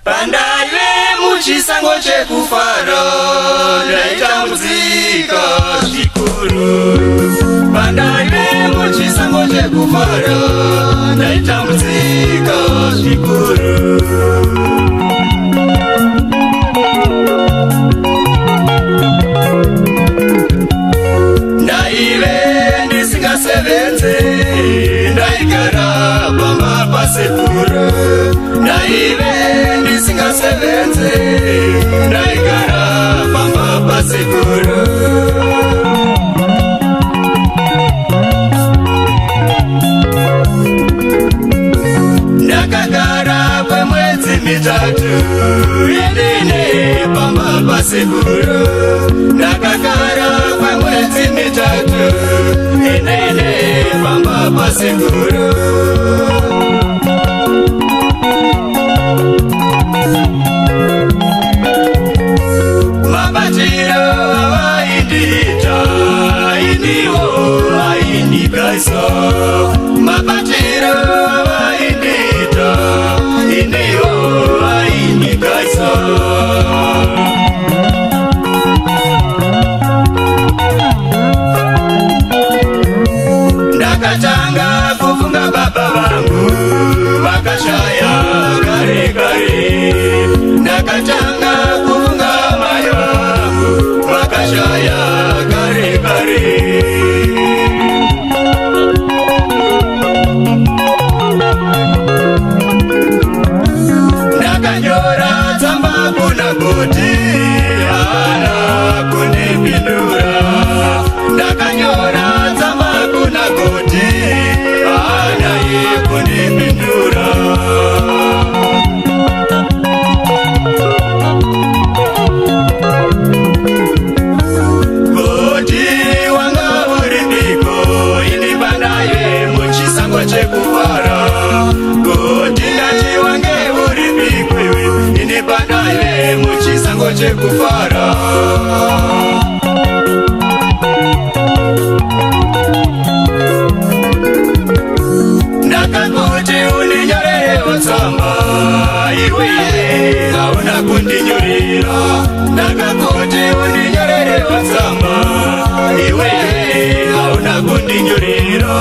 Pandaive muchisango chekufara ndaitambudzika zvikuru. Pandaive muchisango chekufara ndaitambudzika zvikuru. Ndaive ndisingasevenze ndaigara pamba pasekuru. Ndaive ndisingasevenze ndaigara pamba pasekuru. Ndakagara kwemwedzi mitatu indine pamba pasekuru. Ndakagara kwemwedzi mitatu indine pamba pasekuru. Mabatiro avaindita indiwo aindikaisa. Mabatiro avaindita indiwo aindikaisa. Ndakatanga kufunga baba vangu vakashaya kare kare. Ndakatanga kufunga mai vangu vakashaya kare kare. Ndakanyora tsamba kuna kuti hana kunipindura. Ndakanyora tsamba kuna kuti hana kunipindura. Kuti wanga uripiko ini pandaive muchisango chekufara. Kuti ndati wange uripiko ini pandaive muchisango chekufara. Ndakakuti undinyorerewo tsamba iwe hauna kundinyorera. Ndakakuti undinyorerewo tsamba iwe hauna kundinyorera.